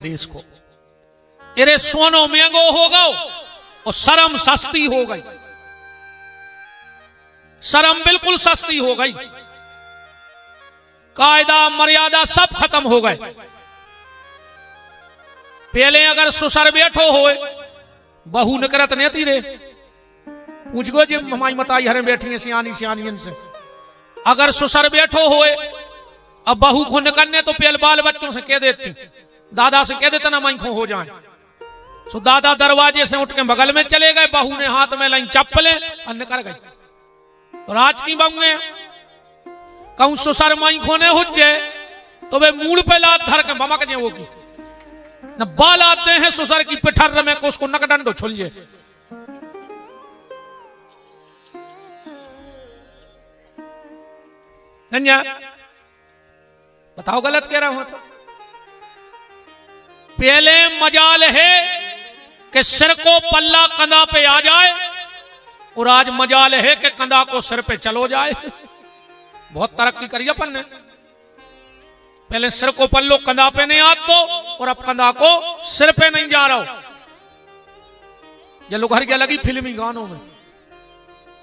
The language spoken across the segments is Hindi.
देश को। अरे सोनो महंगो हो गो और शर्म सस्ती हो गई, शर्म बिल्कुल सस्ती हो गई, कायदा मर्यादा सब खत्म हो गए। पहले अगर सुसर बैठो होए बहू निकरत नहीं रे, पूछ गो जी हमारी मताई हरे बैठी है सियानी सियानियन से, अगर सुसर बैठो होए अब बहू को निकलने तो पहले बाल बच्चों से कह देती, दादा से कह देता ना मैं हो जाए। सो दादा दरवाजे से उठ के बगल में चले गए, बहू ने हाथ में लाई चप्पले और निकल गई। तो राज की बहू कहूं सुसर माई खोने हुज्जे तो वे मूड पे लात धर के बमक जे वो की न बाल आते हैं सुसर की पिठर में को उसको नकडंडो छुलझे। बताओ गलत कह रहा हूं तो? पहले मजाल है कि सिर को पल्ला कंधा पे आ जाए और आज मजाल है कि कंधा को सिर पे चलो जाए। बहुत तरक्की करी अपन ने, पहले सिर को पल्लो कंधा पे नहीं आ तो, और अब कंधा को सिर पे नहीं जा रहा हो। ये लोग हर क्या लगी फिल्मी गानों में,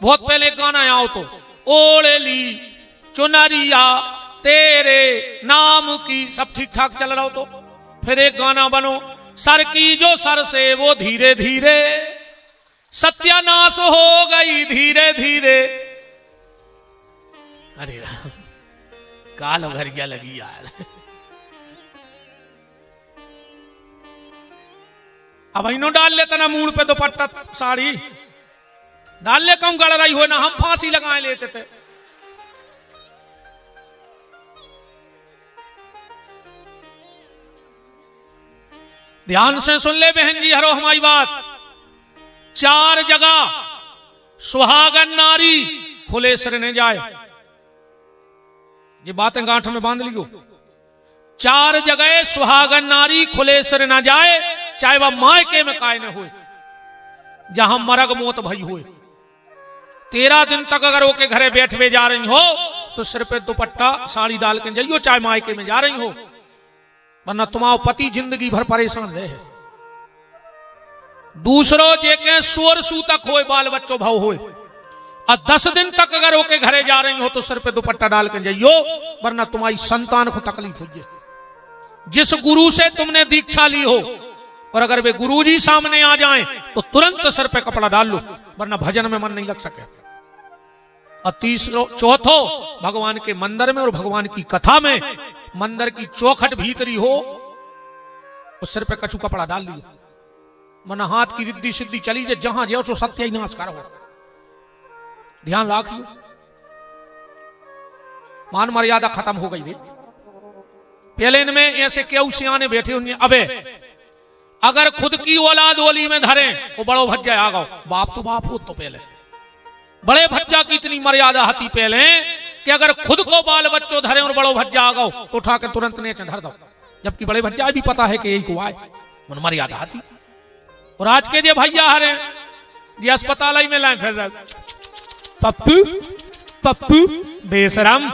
बहुत पहले गाना आओ तो ओढ़ ली चुनरिया तेरे नाम की, सब ठीक ठाक चल रहा हो तो फिर एक गाना बनो सर की जो सर से वो धीरे धीरे सत्यानाश हो गई धीरे धीरे। अरे राम काल भर गया लगी यार। अब इन्हों डाल लेता ना मूड पे दुपट्टा साड़ी डाल ले, कम गड़ रही हो ना, हम फांसी लगाए लेते थे। ध्यान से सुन ले बहन जी हरो हमारी बात। 4 जगह सुहागन नारी खुले सिर ने जाए, ये बातें गांठ में बांध लियो। 4 जगह सुहागन नारी खुले सिर न जाए, चाहे वह मायके में काय न हो, जहां मरग मौत भई हो। 13 दिन तक अगर वो के घरे बैठवे जा रही हो तो सिर पे दुपट्टा साड़ी डाल के जाइयो, चाहे मायके में जा रही हो, वरना तुम्हारा पति जिंदगी भर परेशान रहे। दूसरो जेके सोर सूतक होए बाल बच्चों भाव होए, और 10 दिन तक अगर वो के घरे जा रही हो तो सिर पे दुपट्टा डाल के जाइयो, वरना तुम्हारी संतान को तकलीफ हो। जिस गुरु से तुमने दीक्षा ली हो और अगर वे गुरुजी सामने आ जाएं तो तुरंत सिर पे कपड़ा डाल लो, वरना भजन में मन नहीं लग सके। और तीसरो चौथो भगवान के मंदिर में और भगवान की कथा में मंदिर की चौखट भीतरी हो उस सिर पे कछु कपड़ा डाल लियो, वरना हाथ की रिद्धि सिद्धि चली जाए, जहां जाओ सो सत्य ही नाश करो। ध्यान रखियो, मान मर्यादा खत्म हो गई। पहले इनमें ऐसे क्यों सियाने बैठे होंगे, अबे अगर खुद की औलाद ओली में धरे वो बड़ो भज्जा आ गो, बाप तो बाप हो तो पहले बड़े भज्जा की इतनी मर्यादा हती पहले कि अगर खुद को बाल बच्चों धरे और बड़ो भज्जा आ गो तो उठा के तुरंत नीचे धर दो, जबकि बड़े भज्जा भी पता है कि यही को आए, मर्यादा हती। और आज के जे भैया हरे ये अस्पताल में लाए फिर पप्पू पप्पू बेशरम,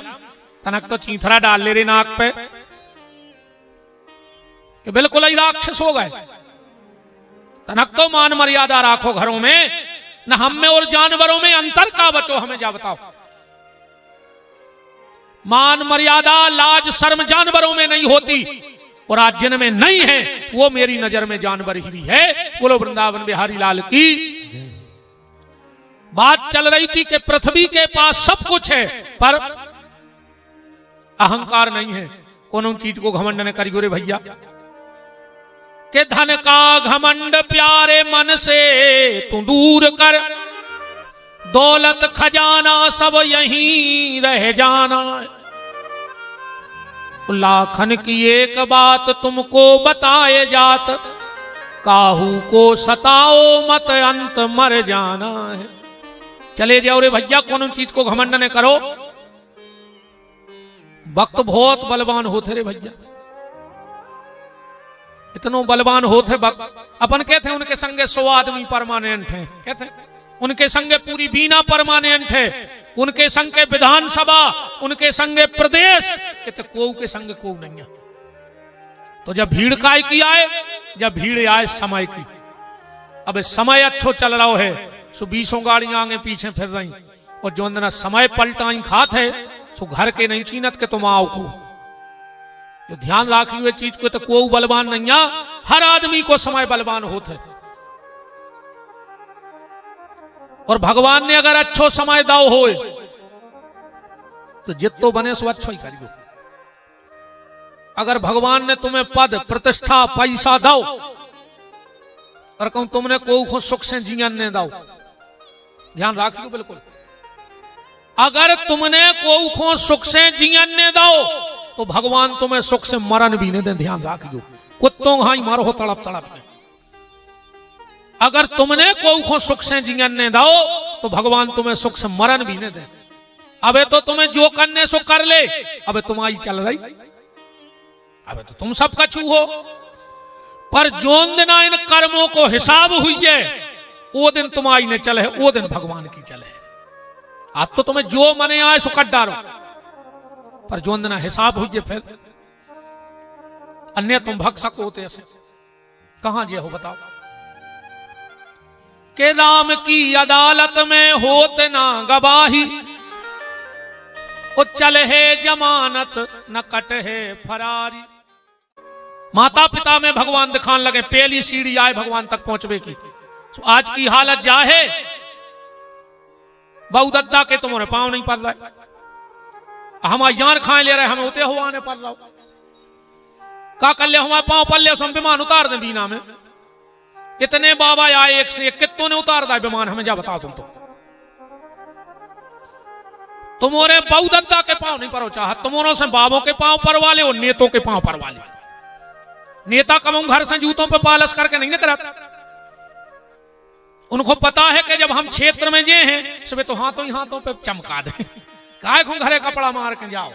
तनक तो चीथरा डाल ले रे नाक पे कि बिल्कुल ही राक्षस हो गए। तनक तो मान मर्यादा राखो घरों में, न हम में और जानवरों में अंतर का बचो, हमें जा बताओ। मान मर्यादा लाज शर्म जानवरों में नहीं होती, और आज जिनमें नहीं है वो मेरी नजर में जानवर ही भी है। बोलो वृंदावन बिहारी लाल की। बात चल रही थी कि पृथ्वी के पास सब कुछ है पर अहंकार नहीं है। कौन चीज को घमंड न करियो रे भैया, के धन का घमंड प्यारे मन से तू दूर कर, दौलत खजाना सब यहीं रह जाना। लाखन की एक बात तुमको बताए जात, काहू को सताओ मत अंत मर जाना है। चले जाओ रे भैया, कौन चीज को घमंड न करो। वक्त बहुत बलवान होते रे भैया, इतनो बलवान होते वक्त। अपन कहते हैं उनके संगे 100 आदमी परमानेंट हैं, कहते हैं उनके संगे पूरी बीना परमानेंट है, उनके संगे विधानसभा, उनके संगे प्रदेश, कहते को के संगे को नहीं है। तो जब भीड़ काय की आए, जब भीड़ आए समय की। अब समय अच्छो चल रहा है, सो 20 गाड़ियां आगे पीछे फिर रही, और जो अंदर समय पलटाई खात है सो घर के नहीं चीनत के तुम आओ को। जो ध्यान राखी हुए चीज को, तो कोई बलवान नहीं है, हर आदमी को समय बलवान होते। और भगवान ने अगर अच्छो समय दाओ होए तो जितो बने सो अच्छो ही करियो। अगर भगवान ने तुम्हें पद प्रतिष्ठा पैसा दाओ, और कहूं तुमने को सुख से जीवन ने दाओ, ध्यान राखियो बिल्कुल। अगर तुमने को सुख से जीवन ने दाओ तो भगवान तुम्हें सुख से मरण भी नहीं दे, ध्यान राखियो। कुत्तों हाई मारो तड़प तड़प में। अगर तुमने को सुख से जीवन ने दाओ तो भगवान तुम्हें सुख से मरण भी नहीं दे। अबे तो तुम्हें जो करने सो कर ले, अबे तुम्हारी चल रही, अबे तो तुम सबका छू हो। पर जोन दिन इन कर्मों को हिसाब हुई है, वो दिन तुम्हारी ने चले है, वो दिन भगवान की चले है। आज तो तुम्हें जो मने आए सो कट डालो, पर जोन दिन हिसाब हुई है फिर अन्य तुम भग सको होते ऐसे कहां जे हो बताओ। के राम की अदालत में होते ना गवाही, चल है जमानत न कट है फरारी। माता पिता में भगवान दिखाने लगे, पहली सीढ़ी आए भगवान तक पहुंचने की। तो आज की हालत जा है, बहु दद्दा के तुम्हारे पांव नहीं पड़ रहा, हम जान खाए ले रहे, हमें होते हुआ आने पड़ रहा। का कर ले हमारे पांव पड़ ले, हम विमान उतार दें बीना में। इतने बाबा आए एक से एक, कितनों ने उतार दिया विमान, हमें जा बताओ तुम। तो तुम्हारे बहु दद्दा के पांव नहीं परो चाहत, तुम्हारों से बाबों के पांव पर वाले और नेतों के पांव पर वाले। नेता कम घर से जूतों पे पालस करके नहीं ना कराता, उनको पता है कि जब हम क्षेत्र में जे हैं सुबह तो हाथों ही हाथों पे चमका दे, काय को घरे कपड़ा मार के जाओ।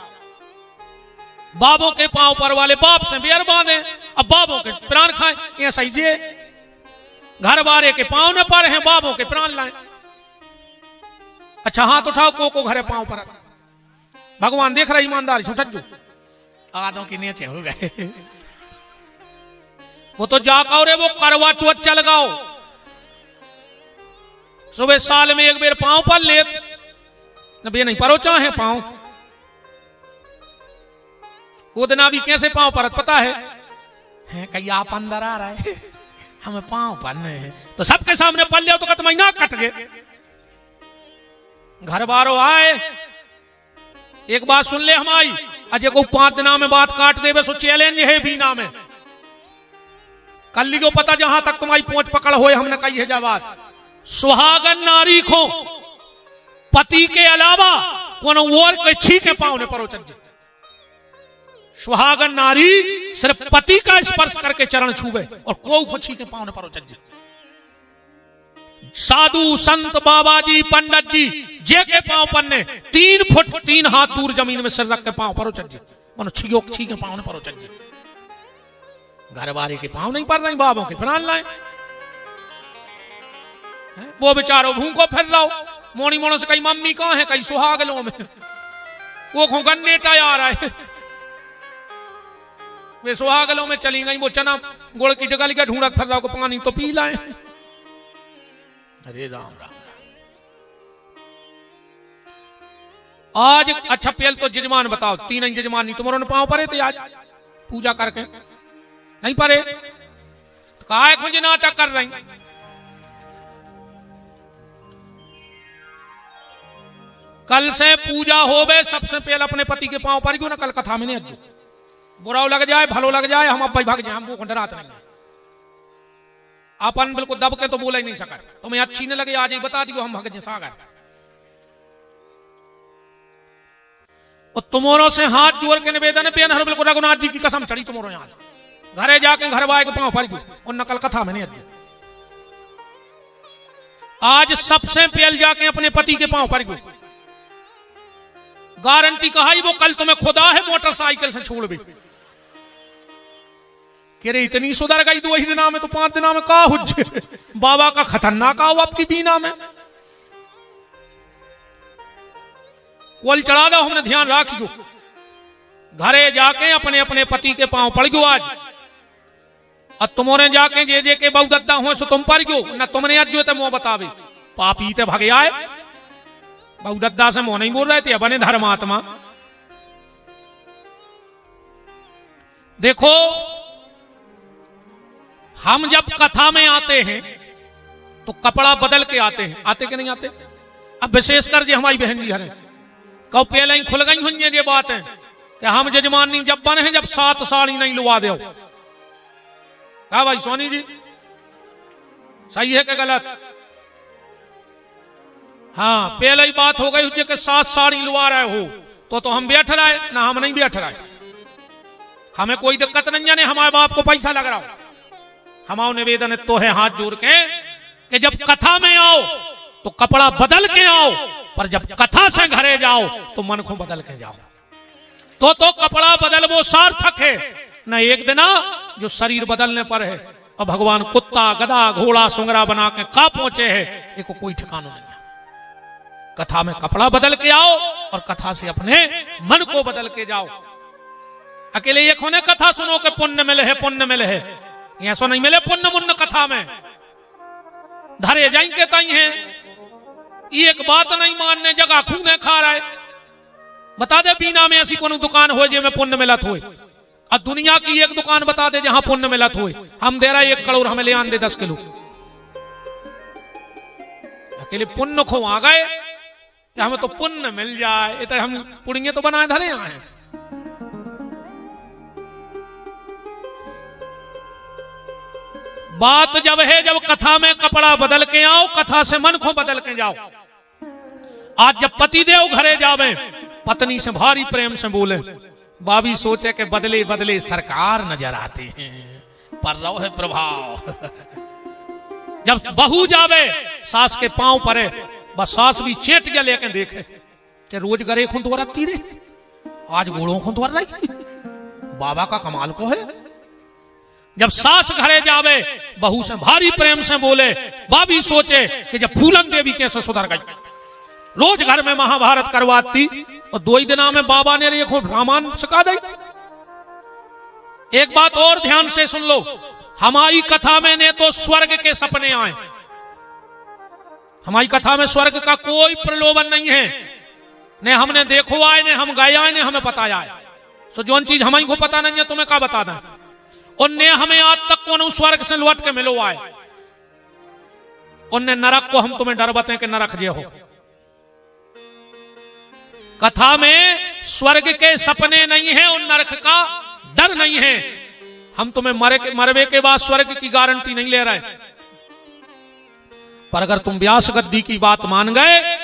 बाबों के पांव पर वाले बाप से बेर बांधे, अब बाबों के प्राण खाए, ये सही जे घर वाले के पांव न पर हैं, बाबों के प्राण लाए। अच्छा हाथ उठाओ को घरे पांव पर, भगवान देख रहे ईमानदारी से उठो, आदों की नीचे हो गए। वो तो जाकर रे वो करवा चौथ चल गाओ, सुबह साल में एक बेर पांव पर ले, बे नहीं परो चाहे पांव। वो दिन भी कैसे पांव पर पता है कहीं आप अंदर आ रहा है, हमें पांव पड़ने हैं, तो सबके सामने पल लिया तो कत महीना कट गए। घर बारो आए, एक बात सुन ले हमारी, अजय को 5 दिना में बात काट देवे सो चैलेंज है बीना में। कल को पता जहां तक तुम्हारी पहुंच पकड़ होए, हमने कही है जवाब, सुहागन नारी को पति के अलावा कौन और कोई छीके पांव ने परो चल। सुहागन नारी सिर्फ पति का स्पर्श करके चरण छूबे और कोई छीके पांव ने परो चल। साधु संत बाबा जी पंडित जी जे के पांव पन्ने 3 फुट 3 हाथ दूर जमीन में सिर रख के पांव परो चल, मनो छियो छीके पांव ने परो चल। घर वाले के पांव नहीं पड़ रहे, बाबों के प्राण लाए। वो बेचारो भूखो फिर रहा, मोनी मोनो से कहीं मम्मी कहां है, कहीं सुहागलों में, वो खो गन्नेटा आ रहा है। वे सुहागलों में चली गई, वो चना गुड़ की डगली का ढूंढा फिर रहा को पानी तो पी लाए। अरे राम राम। आज अच्छा पहल तो जजमान बताओ, 3 जजमान नहीं तुम्हारों ने पांव परे थे आज पूजा करके, नहीं परे तो काहे खुंज नाटक कर रही। कल से पूजा होवे, सबसे पहले अपने पति के पांव पर क्यों ना, कल कथा में नहीं अज्जू बुरा लग जाए भलो लग जाए, हम अब भाग जाए, हम वो डराते नहीं। अपन बिल्कुल दब के तो बोला ही नहीं सका, तुम्हें अच्छी नहीं लगे आज ही बता दियो, हम भाग जाए सागर। और तुम्हारों से हाथ जोड़ के निवेदन पे हर बिल्कुल रघुनाथ जी की कसम चढ़ी तुम्हारों यहाँ घरे जाके घर वाए के पांव पर और नकल कथा में नहीं अज्जू। आज सबसे पहले जाके अपने पति के पांव पर गारंटी कहा ही, वो कल तुम्हें खुदा है मोटरसाइकिल से छोड़ भी कि रे इतनी सुधर गई 2 ही दिना में, तो 5 दिना में का हुज्जे बाबा का खतरनाक आओ आपकी बीना में। कोल चढ़ा दो, हमने ध्यान राखियो, घरे जाके अपने अपने पति के पांव पड़ गयो आज, और तुमने जाके जे के बहुदत्ता हो सो तुम पर क्यों ना तुमने आज जो मुंह बतावे पापी ते भगे आए बहुदत्ता से मुंह नहीं बोल रहे थे बने धर्मात्मा। देखो हम जब कथा में आते हैं तो कपड़ा बदल के आते हैं, आते कि नहीं आते? अब विशेषकर जी हमारी बहन जी हरे कब पहले ही खुल गई हुई ये बात है कि हम जजमानी जब बने हैं जब 7 साड़ी नहीं लुआ दो। क्या भाई सोनी जी सही है कि गलत? हाँ पहले ही बात हो गई कि 7 साड़ी लुआ रहे हो तो हम बैठ रहे ना, हम नहीं बैठ रहे, हमें कोई दिक्कत नहीं है, हमारे बाप को पैसा लग रहा हो। हमारा निवेदन तो है हाथ जोड़ के कि जब कथा में आओ तो कपड़ा बदल के आओ, पर जब कथा से घरे जाओ तो मन को बदल के जाओ। तो कपड़ा बदल वो सार्थक है न एक दिन जो शरीर बदलने पर है। और भगवान कुत्ता गधा घोड़ा सुंगरा बना के कहा पहुंचे है एक कोई ठिकाना नहीं है। कथा में कपड़ा बदल के आओ और कथा से अपने मन को बदल के जाओ। अकेले एक होने कथा सुनो के पुण्य मिले है, पुण्य मिले है, ऐसा नहीं मिले पुण्य मुन्न कथा में धरे जाएंगे ताई है। एक बात नहीं मानने जगह खूने खा रहा है। बता दे बीना में ऐसी कोई दुकान हो जे में पुण्य मिलत हो, और दुनिया की एक दुकान बता दे जहां पुण्य मिलत हो। हम दे रहा 1 करोड़ हमें ले आन दे 10 किलो। अकेले पुण्य खो आ गए कि हमें तो पुण्य मिल जाए, तो हम पुण्य तो बनाए धरे आए। बात जब है जब कथा में कपड़ा बदल के आओ, कथा से मन को बदल के जाओ। आज जब पति देव घरे जावे पत्नी से भारी प्रेम से बोले, बाबी सोचे कि बदले बदले सरकार नजर आते हैं पर रहो है प्रभाव। जब बहू जावे सास के पांव परे बस सास भी चेट गया लेके देखे कि रोज गरे खुद रखती रे आज घोड़ों खुद रही बाबा का कमाल को है। जब सास घरे जावे बहू से भारी प्रेम से बोले, बाबी सोचे कि जब फूलन देवी कैसे सुधर गई, रोज घर में महाभारत करवाती और 2 ही दिना में बाबा ने देखो रामायण सिखा दी। एक बात और ध्यान से सुन लो, हमारी कथा में ने तो स्वर्ग के सपने आए। हमारी कथा में स्वर्ग का कोई प्रलोभन नहीं है, ने हमने देखो आए ने हम गए आए ने हमें बताया है। सो जो चीज हमारी को पता नहीं है तुम्हें क्या बताना है। उनने हमें आज तक को स्वर्ग से लौट के मिलो आए, उनने नरक को हम तुम्हें डर बते कि नरक जे हो। कथा में स्वर्ग के सपने नहीं है और नरक का डर नहीं है। हम तुम्हें मरवे के बाद स्वर्ग की गारंटी नहीं ले रहे, पर अगर तुम व्यास गद्दी की बात मान गए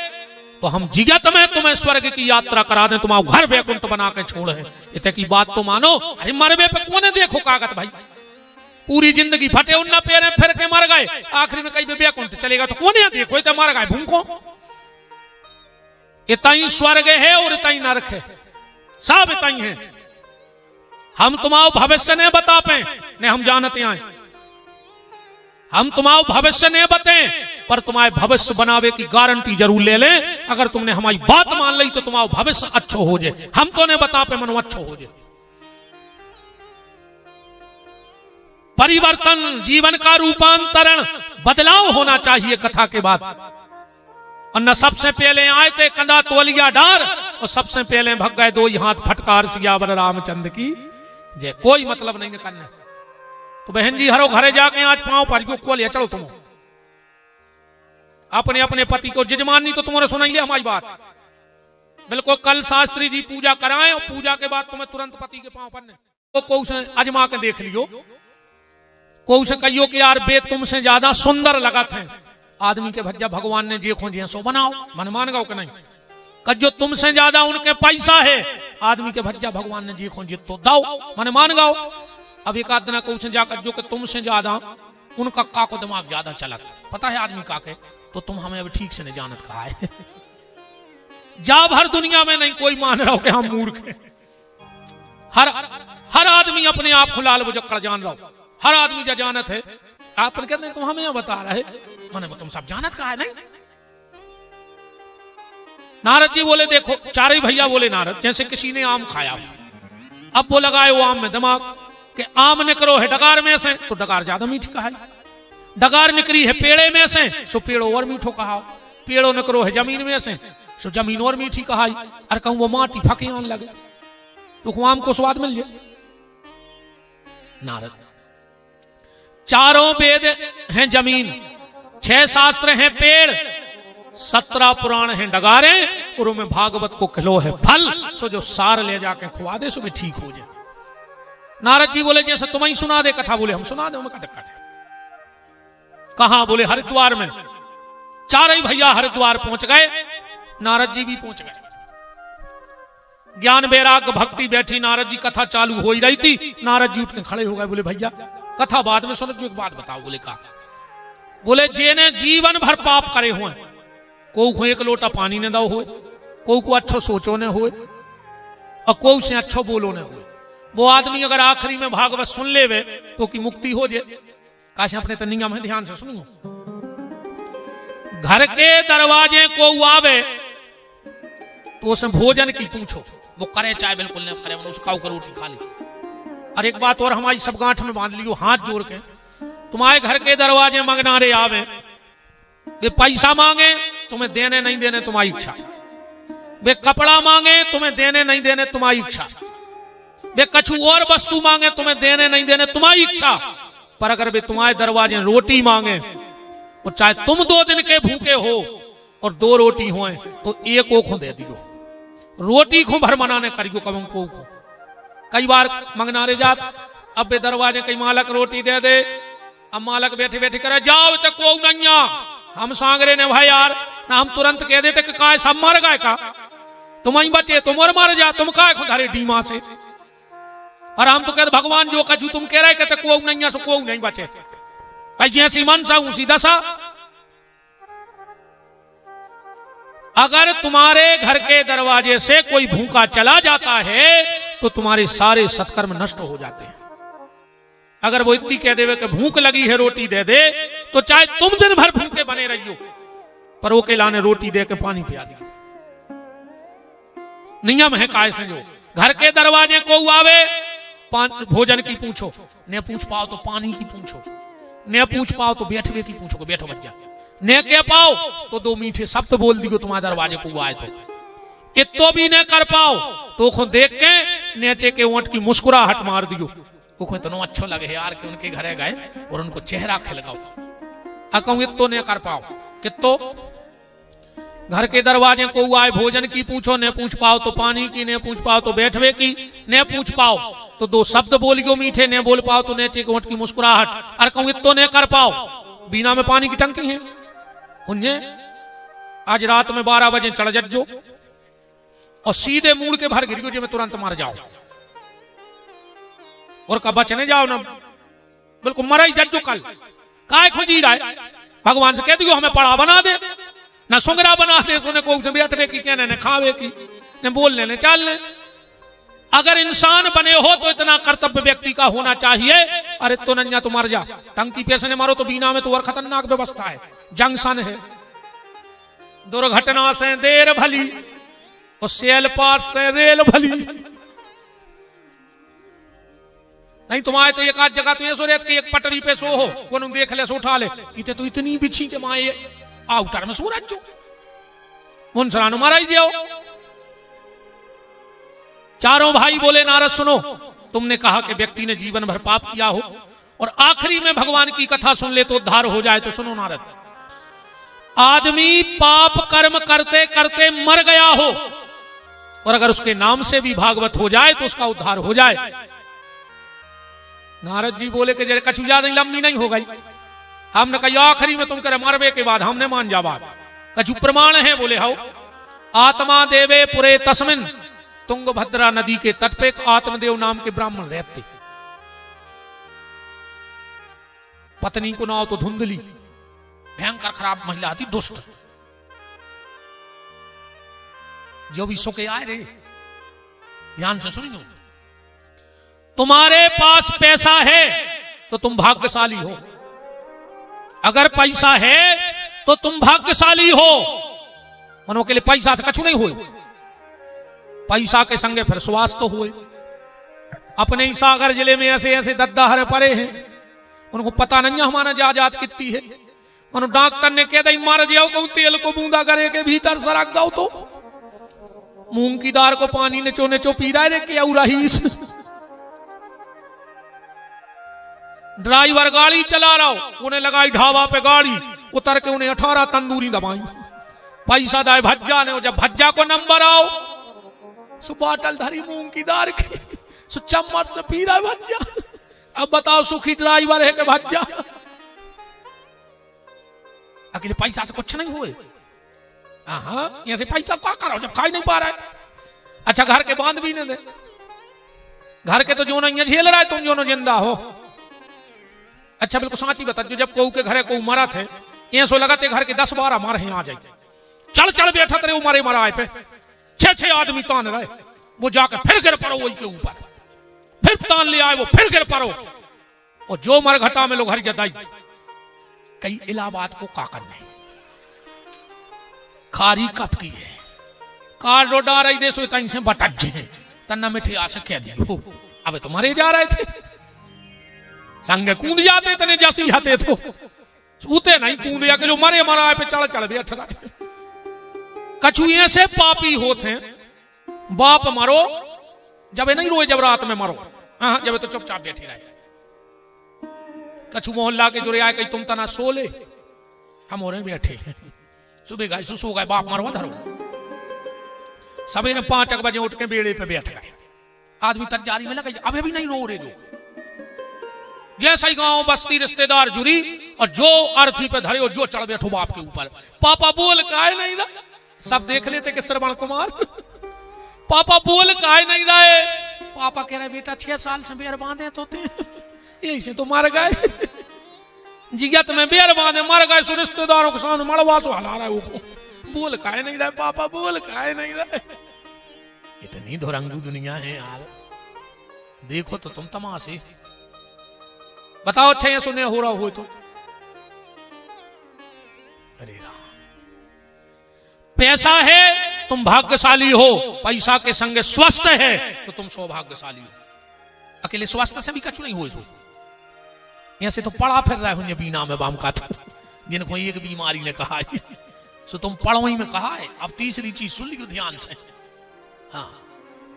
तो हम जिगत में तुम्हें स्वर्ग की यात्रा करा दें, तुम्हारा घर वैकुंठ बना के छोड़े। इतने की बात तो मानो। अरे मरवे पे कौन देखो कागत भाई, पूरी जिंदगी फटे उन्ना पैरे फिर के मर गए, आखिरी में कहीं वैकुंठ चलेगा तो कौन देखो इतने मर गए भूखो। इतना ही स्वर्ग है और इतना ही नरक है, सब इतना ही है। हम तुम्हारा भविष्य नहीं बता पे ने हम जानते आए, हम तुम्हारा भविष्य नहीं बते पर तुम्हारे भविष्य बनावे की गारंटी जरूर ले लें। अगर तुमने हमारी बात मान ली तो तुम्हारा भविष्य अच्छा हो जाए। हम तो नहीं बता पे मनो अच्छा हो जाए। परिवर्तन, जीवन का रूपांतरण, बदलाव होना चाहिए कथा के बाद। और न सबसे पहले आए थे कंधा तोलिया डार और सबसे पहले भग गए 2 ही हाथ फटकार सियावर रामचंद्र की जय। कोई मतलब नहीं करना। तो बहन जी हरो घरे जाके आज पांव पर को लिया चलो तुम अपने अपने पति को जजमानी तो तुम्हारे सुनाइए हमारी बात। बिल्कुल कल शास्त्री जी पूजा कराएं और पूजा के बाद तुम्हें तुरंत पति के पांव पड़ने तो को उसे अजमा के देख लियो, को उसे कहियो कि यार बे तुमसे ज्यादा सुंदर लगा थे। आदमी के भज्जा भगवान ने जे खोजे सो बनाओ, मन मान गाओ कि नहीं। कजो तुमसे ज्यादा उनके पैसा है, आदमी के भज्जा भगवान ने जे खोजे तो दाओ, मन मान गाओ। अब एक आदमी को उसे जाकर जो कि तुमसे ज्यादा उनका का को दिमाग ज्यादा चलत पता है आदमी का के, तो तुम हमें अभी ठीक से नहीं जानत कहा है। जा भर दुनिया में नहीं कोई मान रहा हो कि हम मूर्ख हैं। हर आदमी अपने आप को लाल बुजक्कड़ जान रहा हो, हर आदमी जो जानत है। आप कहते हैं तुम हमें यह बता रहे मैंने तुम सब जानत कहा है नहीं। नारद जी बोले देखो, चारे भैया बोले नारद जैसे किसी ने आम खाया, अब वो लगाए वो आम में दिमाग कि आम निकलो है डगार में से तो डगार ज्यादा मीठी कहा, डगार निकली है पेड़े में से सो पेड़ो और मीठो कहा, पेड़ो निकलो है जमीन में से सो जमीन और मीठी कहा। अरे कहूं वो माटी फके आने लगे तो आम को स्वाद मिल जाए। नारद, चारों वेद हैं जमीन, 6 शास्त्र हैं पेड़, 17 पुराण हैं डगारे, और में भागवत को खिलो है फल, सो जो सार ले जाके खुआ दे सो भी ठीक हो जाए। नारद जी बोले जैसे तुम ही सुना दे कथा, बोले हम सुना दे, उनका दिक्कत है। कहां? बोले हरिद्वार में। चार ही भैया हरिद्वार पहुंच गए, नारद जी भी पहुंच गए। ज्ञान वैराग्य भक्ति बैठी, नारद जी कथा चालू हो ही रही थी, नारद जी उठ के खड़े हो गए, बोले भैया कथा बाद में सुनो, एक बात बताओ। बोले कहा? बोले जेने जीवन भर पाप करे हुए, को एक लोटा पानी ने दो हो, को अच्छो सोचो ने हो, और को से अच्छो बोलो ने हो, वो आदमी अगर आखिरी में भागवत सुन लेवे तो की मुक्ति हो जाए। काश अपने तनिया में ध्यान से सुनियो। घर के दरवाजे को आवे तो उसमें भोजन की पूछो, वो करे चाहे बिल्कुल नहीं करे, उसका रोटी खा ली। और एक बात और हमारी सब गांठ में बांध लियो हाथ जोड़ के, तुम्हारे घर के दरवाजे मंगनारे आवे, वे पैसा मांगे तुम्हें देने नहीं देने तुम्हारी इच्छा, वे कपड़ा मांगे तुम्हें देने नहीं देने तुम्हारी इच्छा, वे कछु और वस्तु मांगे तुम्हें देने नहीं देने तुम्हारी इच्छा, पर अगर वे तुम्हारे दरवाजे रोटी मांगे, और चाहे तुम 2 दिन के भूखे हो और 2 रोटी हो तो 1 ओखों दे दियो, रोटी को भर मनाने करियो कब को। कई बार मंगनारे जात, अब वे दरवाजे कई मालक रोटी दे दे, अब मालक बैठे बैठे करे जाओ तो को नैया, हम सांगरे ने भाई यार ना, हम तुरंत कह देते कि काय सब मर गए का, तुम ही बचे तुम और मर जा, तुम काय खुदारे डीमा से। और हम तो कहते भगवान जो कछु तुम कह रहे कहते को नैया सो को नहीं बचे, भाई जैसी मनसा उसी दशा। अगर तुम्हारे घर के दरवाजे से कोई भूखा चला जाता है तो तुम्हारे सारे सत्कर्म नष्ट हो जाते हैं। अगर वो इतनी कह देवे कि भूख लगी है रोटी दे दे, तो चाहे तुम दिन भर भूखे बने रहियो, पर वो के लाने रोटी दे के पानी पिया दियो। नियम है काय से, जो घर के दरवाजे को आवे भोजन की पूछो, ने पूछ पाओ तो पानी की पूछो, ने पूछ पाओ तो बैठवे की पूछो, बैठो मत जा, ने कह पाओ तो 2 मीठे शब्द बोल दियो तुम्हारे दरवाजे को आए तो, इतो भी ने कर पाओ तो खो देख के नेचे के ओंठ की मुस्कुराहट मार दियो, वो इतना अच्छा लगे यार कि उनके घरे गए और उनको चेहरा खिलगाओ। अकहूं इतो ने कर पाओ, कितो घर के दरवाजे को आए भोजन की पूछो, ने पूछ पाओ तो पानी की, ने पूछ पाओ तो बैठवे की, ने पूछ पाओ तो 2 शब्द बोलियो मीठे, ने बोल पाओ तो नेचे के ओंठ की मुस्कुराहट। और कहूं इतो ने कर पाओ, बीना में पानी की टंकी है उन्हें आज रात में 12 बजे चढ़ जज्जो और सीधे मूड़ के भर गिरियो जो मैं तुरंत मार जाओ, और कब बचने जाओ ना, बिल्कुल मरा ही जज्जो। कल काय खोजी रहा है, भगवान से कह दियो हमें पड़ा बना दे, ना सुंगरा बना दे, सोने को बैठने की कहने ने खावे की, ने बोलने ने चालने। अगर इंसान बने हो तो इतना कर्तव्य व्यक्ति का होना चाहिए, अरे तो नन्या तो मर जा, टंकी पैसे ने मारो तो बीना में तो और खतरनाक व्यवस्था है, जंक्शन है, दुर्घटना से देर भली और सेल पार से रेल भली। नहीं तुम्हारे तो एक आध जगह तो ये सो रहते कि एक पटरी पे सो हो, वो देख ले सो उठा ले, इतने तो इतनी बिछी के माए आउटर में सूरज जो मुंसरानो मारा ही जाओ। चारों भाई बोले नारद सुनो, तुमने कहा कि व्यक्ति ने जीवन भर पाप किया हो और आखिरी में भगवान की कथा सुन ले तो उद्धार हो जाए, तो सुनो नारद, आदमी पाप कर्म करते करते मर गया हो और अगर उसके नाम से भी भागवत हो जाए तो उसका उद्धार हो जाए। नारद जी बोले कि जैसे कछु ज्यादा लंबी नहीं हो गई, हमने कहा आखिरी में तुम करे मरवे के बाद हमने मान जा बात, कछु प्रमाण है। बोले हो, आत्मा देवे पुरे तस्मिन, तुंगभद्रा नदी के तट पे आत्मदेव नाम के ब्राह्मण रहते, पत्नी को नाव तो धुंधली, भयंकर खराब महिला थी, दुष्ट, जो भी सुखे आए रे, ध्यान से सुनियो, तुम्हारे पास पैसा है तो तुम भाग्यशाली हो, अगर पैसा है तो तुम भाग्यशाली हो। मनो के लिए पैसा से कछु नहीं हुए, पैसा के संगे फिर स्वास्थ्य हुए, अपने ही सागर जिले में ऐसे ऐसे दद्दा हरे पड़े हैं, उनको पता नहीं है हमारा जायदाद कितनी है। उन्होंने डॉक्टर ने कह दी मर जाओ, कहूं तेल को बूंदा करे के भीतर सरक जाओ तो मूंग की दाल को पानी ने चो पी रहा है क्या रहीस। ड्राइवर गाड़ी चला रहा हो, उन्हें लगाई ढाबा पे गाड़ी, उतर के उन्हें 18 तंदूरी दबाई, पैसा दाए भज्जा ने। जब भज्जा को नंबर आओ, सु बाटल धरी मूंग की दाल की, सु चम्मच से पी रहा है भज्जा। अब बताओ सुखी ड्राइवर है कि भज्जा? अकेले पैसा से कुछ नहीं हुए। हाँ यहाँ से पैसा क्या करो जब खाई नहीं पा रहा है। अच्छा घर के बांध भी नहीं दे, घर के तो जो नहीं झेल रहा है, तुम जो न जिंदा हो। अच्छा बिल्कुल साची बता, जो जब कहू के घरे को मरा थे, ये सो लगाते घर के 10-12 मारे आ जाए, चल चल बैठा तेरे मारे मराए पे 6-6 आदमी तान रहे, वो जाकर फिर गिर पड़ो वही के ऊपर, फिर तान ले आए वो फिर गिर पड़ो। और जो मरघटा में लोग हर जदाई कई इलाहाबाद को काकर नहीं खारी कप की है, कार रो डा रही दे सो तई से बटक जे तन्ना मिठी आसे कह दियो। अबे तो मरे जा रहे थे, संग कूद जाते तने जैसी जाते तो सूते नहीं कूद या के जो मरे मरा पे चढ़ चढ़ बैठ रहा। कछु ऐसे पापी होते हैं, बाप मरो जब नहीं रोए, जब रात में मरो, हाँ जब तो चुपचाप बैठी रहे। कछु मोहल्ला के जुड़े आए कहीं तुम तना सो ले, हम हो रहे बैठे, सुबह गए सो गए, बाप मरवा धरो। सवेरे 5 बजे उठ के बेड़े पे बैठ गए, आदमी तजारी में लगे, अबे भी नहीं रो रहे। जो जैसा ही गांव बस्ती रिश्तेदार जुड़ी और जो अर्थी पे धरे, जो चढ़ बैठो बाप के ऊपर। पापा बोल काहे नहीं रहा, सब देख लेते कि श्रवण कुमार पापा बोल काहे नहीं रहे। पापा कह रहे बेटा 6 साल से बेर बांधे तो थे, यही से तो मर गए, जिगत में बेर बांधे मर गए, सो रिश्तेदारों के सामने मड़वा सो हला रहा है वो। बोल काहे नहीं रहे पापा, बोल काहे नहीं रहे। इतनी धुरंगू दुनिया है यार, देखो तो तुम तमाशे। बताओ अच्छा ये सुने हो रहा हो तो। अरे राम, पैसा है तुम भाग्यशाली हो, पैसा के संग स्वस्थ है तो तुम सौभाग्यशाली हो। अकेले स्वास्थ्य से भी कछु नहीं हो। यहां से तो पड़ा फिर रहा है बीना में बाम का, जिनको एक बीमारी ने कहा है, सो तुम पढ़ो ही में कहा है। अब तीसरी चीज सुन लियो ध्यान से, हाँ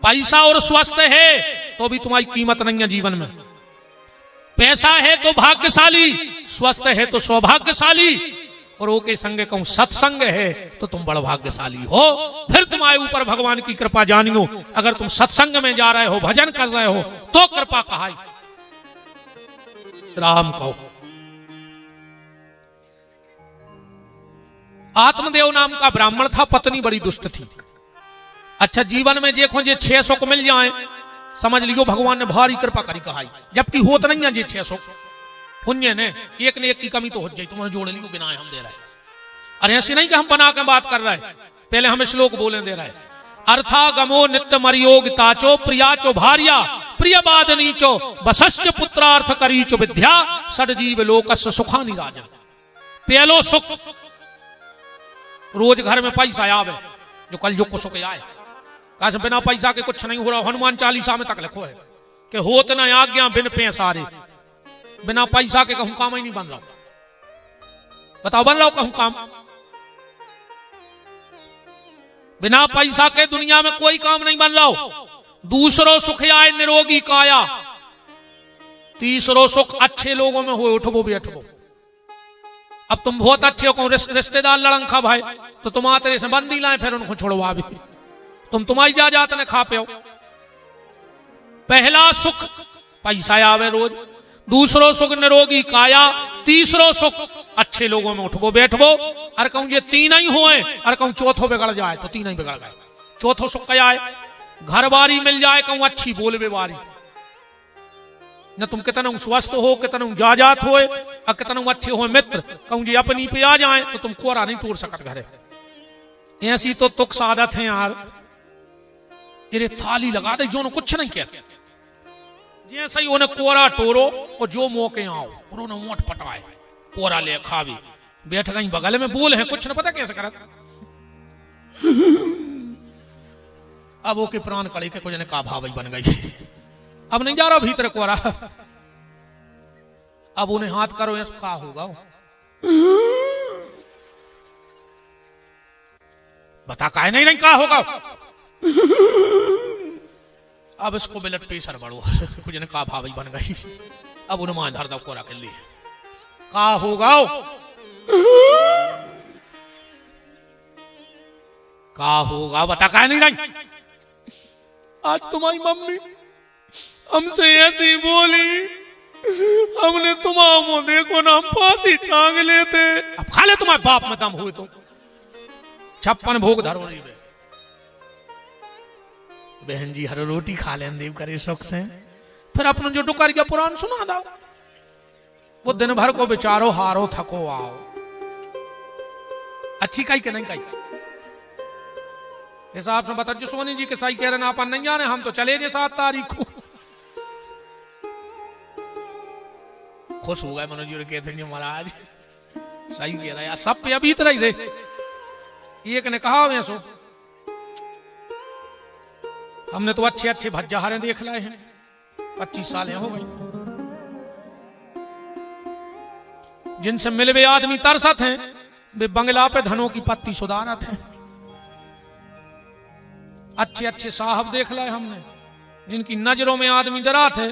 पैसा और स्वस्थ है तो भी तुम्हारी कीमत नहीं है जीवन में। पैसा है तो भाग्यशाली, स्वस्थ है तो सौभाग्यशाली, और वो के संग कहूं सत्संग है तो तुम बड़ भाग्यशाली हो। फिर तुम्हारे ऊपर भगवान की कृपा जानियो। अगर तुम सत्संग में जा रहे हो, भजन कर रहे हो तो कृपा कहाई राम कहो। आत्मदेव नाम का ब्राह्मण था, पत्नी बड़ी दुष्ट थी। अच्छा जीवन में देखो जे 600 को मिल जाए, समझ लियो भगवान ने भारी कृपा करी कहाई, जबकि होत नहीं है जे 600 पुण्य ने एक की कमी तो हो जाए, तुम्हारे जोड़ लियो गिनाए हम दे रहे। अरे ऐसी नहीं कि हम बना के बात कर रहे हैं, पहले हमें श्लोक बोले दे रहे। अर्था गमो नित्य मरियोग ताचो प्रियाचो भार्या प्रियवाद नीचो बसश्च पुत्रार्थ करीचो विद्या सदजीव लोकस्य सुखानि राजन। पहलो सुख रोज घर में पैसा आवे, जो कल जो सुख आए, कहा बिना पैसा के कुछ नहीं हो रहा। हनुमान चालीसा में तक लिखो है कि होत न आज्ञा बिन पैसारे, बिना पैसा के कहूं काम ही नहीं बन रहा। बताओ बन रहा कहूं काम? बिना पैसा के दुनिया में कोई काम नहीं बन रहा। दूसरो सुख आए निरोगी काया, तीसरो सुख अच्छे लोगों में हो, उठबो बैठबो। अब तुम बहुत अच्छे हो, रिश्तेदार लड़ंखा भाई तो तुम आते से बंदी लाए, फिर उनको छोड़वा भी, तुम तुम्हारी जात ने खा पे हो। पहला सुख पैसा आवे रोज, दूसरो सुख निरोगी काया, तीसरो सुख अच्छे लोगों में उठबो बैठबो। अरे कहूं ये तीन ही होए, अरे कहूं चौथो बिगड़ जाए तो तीन ही बिगड़ गए। चौथो सुख क्या है? घर बारी मिल जाए, कहूं अच्छी बोलबे बारी। न तुम कितना स्वस्थ हो, कितना जाजात होए, और कितना अच्छे हो मित्र, कहूं जी अपनी पे आ जाए तो तुम कोरा नहीं तोड़ सकत घरे। ऐसी तो तुक सादत है यार, ये थाली लगा दे जो कुछ नहीं कहते, जैसे ही उन्हें कोरा टोरो और जो मौके आओ उन्होंने मोट पटाए कोरा ले खावी। बैठ गई बगल में, बोल है कुछ न पता कैसे करत। अब वो के प्राण कड़ी के कुछ ने का भाव बन गई। अब नहीं जा रहा भीतर को रहा। अब उन्हें हाथ करो ऐसा क्या होगा, बता काहे नहीं क्या होगा। अब इसको ब्लड प्रेशर बढ़ो कुछ ने कहा भाभी बन गई। अब उन्हें मान धर दो कोरा के लिए का होगा, का होगा बता काहे नहीं। आज तुम्हारी मम्मी हमसे ऐसी बोली, हमने तुम्हारा देखो ना फांसी टांग लेते। अब खा ले तुम्हारे बाप में दम हुए तो 56 भोग धरो नहीं बे। बहन जी हर रोटी खा लें देव करे शौक से, फिर अपना जो टुकरिया पुराण सुना दो। वो दिन भर को बेचारो हारो थको आओ, अच्छी कही के नहीं कही हिसाब से बता। जो सोनी जी के सही कह रहे ना अपन नहीं जाने, हम तो चले जे 7 तारीख को। खुश हो गए मनोज जी कहते हैं महाराज सही कह रहा है, सब पे अभी इतना ही रे। एक ने कहा वैसो हमने तो अच्छे अच्छे भज्जाहारे देख लाए हैं, 25 साल हो गई। जिनसे मिले हुए आदमी तरसत हैं, वे बंगला पे धनों की पत्ती सुधारत हैं। अच्छे अच्छे साहब देख लाए हमने, जिनकी नजरों में आदमी डरा थे।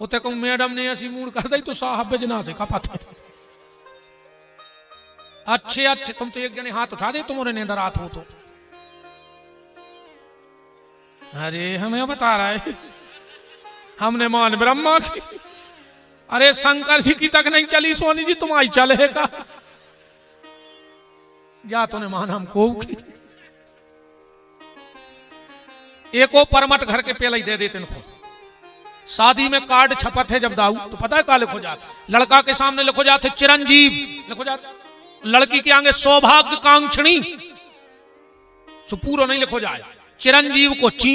उते को मैडम ने ऐसी मूड कर दी तो साहब बेजना से खपत। अच्छे अच्छे तुम तो एक जने हाथ उठा दे तुम्हारे ने डरात हो तो। अरे हमें बता रहा है हमने मान ब्रह्मा की। अरे शंकर जी की तक नहीं चली सोनी जी तुम्हारी चलेगा। जा तूने मान हमको की। एको परमट घर के पहले ही दे देते इनको। शादी में कार्ड छपत है जब दाऊ तो पता है क्या लिखो जाता, लड़का के सामने लिखो जाते चिरंजीव लिखो जाता, लड़की के आगे सौभाग्य कांक्षणी। तो पूरा नहीं लिखो जाए, चिरंजीव को ची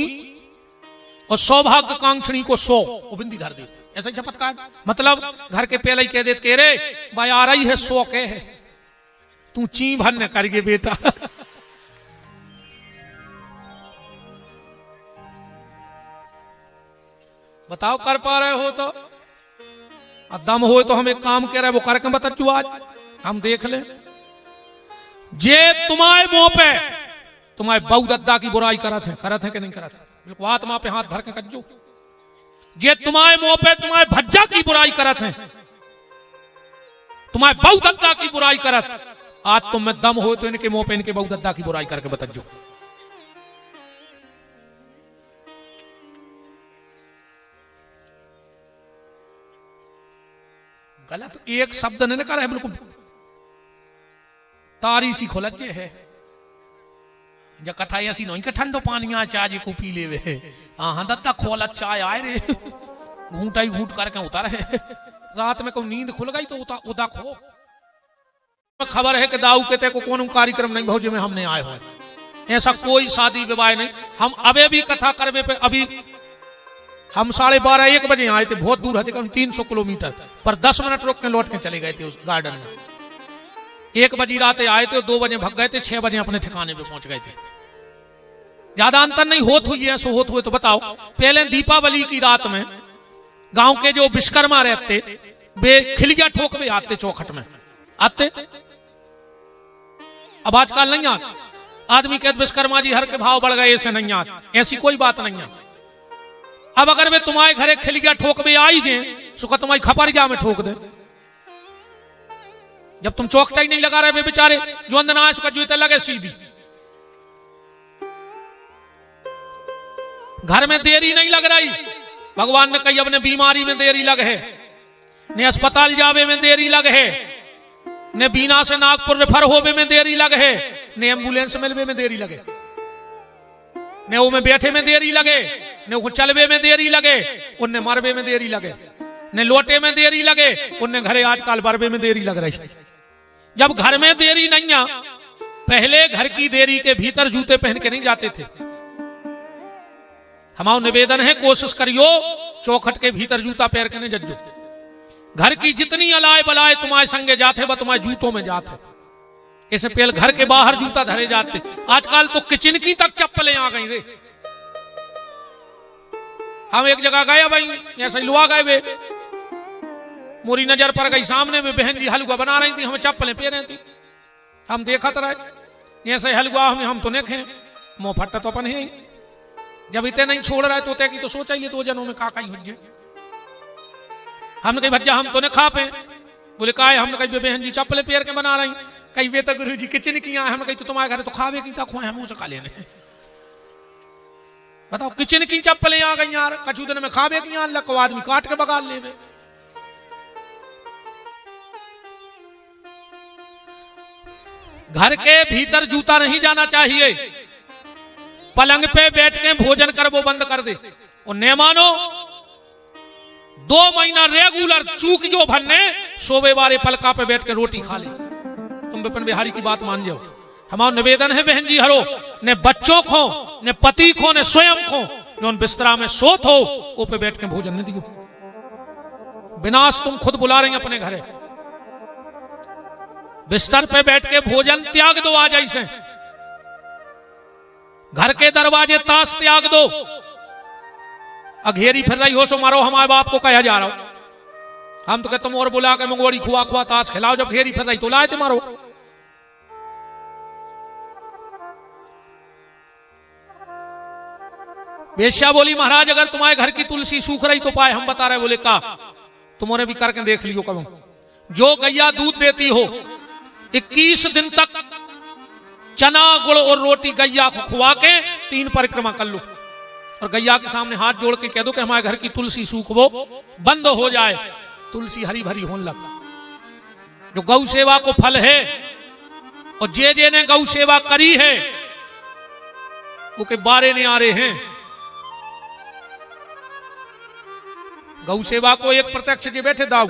और सौभाग्य कांक्षणी को 100 वो बिंदी धर दे। ऐसा ही छपत कार्ड, मतलब घर के पहले ही कह देते के रे भाई आ रही है 100 के है, तू ची भरने करके बेटा। बताओ कर पा रहे हो तो, दम हो तो हम एक काम कह रहे वो करके बता आज हम देख ले। जे तुम्हारे मुंह पे तुम्हारे बहु दद्दा की बुराई करत है कि नहीं करत है, बिल्कुल आत्मा पे हाथ धर के कज्जो। जे तुम्हारे मुंह पे तुम्हारे भज्जा की बुराई करत है, तुम्हारे बहु दद्दा की बुराई करत, आज तुम में दम हो तो इनके मुंह पे इनके बहु दद्दा की बुराई करके बतजो। गलत एक शब्द ने कहा है, बिल्कुल तारी सी खोलजे है। जब कथा ऐसी नहीं कि ठंडो पानी आ चाय को पी ले वे, हाँ दत्ता खोला चाय आए रे घूंटा ही घूंट करके उतार है। रात में कोई नींद खुल गई तो उदा खो। खबर है कि दाऊ के ते को कौन कार्यक्रम नहीं भौजी में हमने आए हुए, ऐसा कोई शादी विवाह नहीं। हम अबे भी कथा करवे पे अभी हम 12:30-1 बजे आए थे, बहुत दूर है 300 किलोमीटर, पर 10 मिनट रोक के लौट के चले गए थे उस गार्डन में। 1 बजे रात आए थे, 2 बजे भग गए थे, 6 बजे अपने ठिकाने पे पहुंच गए थे। ज्यादा अंतर नहीं होत हुई है, सो होत हुए तो बताओ। पहले दीपावली की रात में गांव के जो विश्वकर्मा रहते वे खिलिया ठोकवे आते चौखट में आते। अब आजकल नहीं आते, आदमी कहते विश्वकर्मा जी हर के भाव बढ़ गए, ऐसे नहीं आते, ऐसी कोई बात नहीं है। अब अगर वे तुम्हारे घरे खिलिया ठोकवे आई जे सुखा तुम्हारी खपरिया में ठोक दे। जब तुम चौकटा ही नहीं लगा रहे वे बेचारे जो अंदर आए उसका जूते लगे सीधी। घर में देरी नहीं लग रही, भगवान ने कही अपने बीमारी में देरी लग है, ने अस्पताल जावे में देरी लग है, ने बीना से नागपुर रेफर होवे में देरी लग है, ने एम्बुलेंस मिलवे में देरी लगे, ने वो में बैठे में देरी लगे, ने वो चलवे में देरी लगे, उनने मरवे में देरी लगे, ने लोटे में देरी लगे, उनने घरे आजकल बरवे में देरी लग रही। जब घर में देरी नहीं आ, पहले घर की देरी के भीतर जूते पहन के नहीं जाते थे। हमारा निवेदन है कोशिश करियो चौखट के भीतर जूता पैर के नहीं जज्जो। घर की जितनी अलाय बलाय तुम्हारे संगे जाते वह तुम्हारे जूतों में जाते, इससे पहले घर के बाहर जूता धरे जाते। आजकल तो किचन की तक चप्पलें आ गई रे। हम एक जगह गए भाई, ऐसे ही लुआ गए वे, मोरी नजर पर गई सामने में बहन जी हलवा बना रही थी, हमें चप्पलें पहन रही थी, हम देखा तो रहे ऐसे हलवा हम तो नहीं खे, मुंह फट्टा तो अपन है, जब इतने नहीं छोड़ रहा है तो की तो सोचा ही 2 जनों में काका ही हुज्जे। हमने कही भज्जा हम तो नहीं खा पे, बोले का है, हमने कही बहन जी चप्पलें पैर के बना रही, कही वे तो गुरु जी किचन की आए, हमने कही तो तुम्हारे घर तो खावे की था, खुआए हम उसे खा लेने। बताओ किचन की चप्पलें आ गई यार, कछु दिन में खावे की यार, लको आदमी काट के बगाल ले। घर के भीतर जूता नहीं जाना चाहिए, पलंग पे बैठ के भोजन कर वो बंद कर दे, और न मानो 2 महीना रेगुलर चूक जो भन्ने सोवे वाले पलका पे बैठ के रोटी खा ले। तुम विपिन बिहारी की बात मान जाओ। हमारा निवेदन है बहन जी हरो, ने बच्चों को ने पति को ने स्वयं को जो बिस्तरा में सोत हो वो पे बैठ के भोजन न दियो। विनाश तुम खुद बुला रही अपने घरे। बिस्तर पे बैठ के भोजन त्याग दो आज ऐसे, घर के दरवाजे ताश त्याग दो। अघेरी फिर रही हो सो मारो, हमारे बाप को कहा जा रहा हो, हम तो कहते तुम और बुला के मंगोड़ी खुआ खुआ ताश खिलाओ, जब घेरी फिर रही तो लाए थे मारो। वेश्या बोली महाराज अगर तुम्हारे घर की तुलसी सूख रही तो पाए हम बता रहे। बोले का तुमने भी करके देख लियो कब। जो गैया दूध देती हो 21 दिन तक चना गुड़ और रोटी गैया को खुआ के 3 परिक्रमा कर लो, और गैया के सामने हाथ जोड़ के कह दो कि हमारे घर की तुलसी सूख वो बंद हो जाए, तुलसी हरी भरी होने लगा। जो गौ सेवा को फल है, और जे ने गौ सेवा करी है वो के बारे ने आ रहे हैं। गौ सेवा को एक प्रत्यक्ष जी बैठे दाऊ,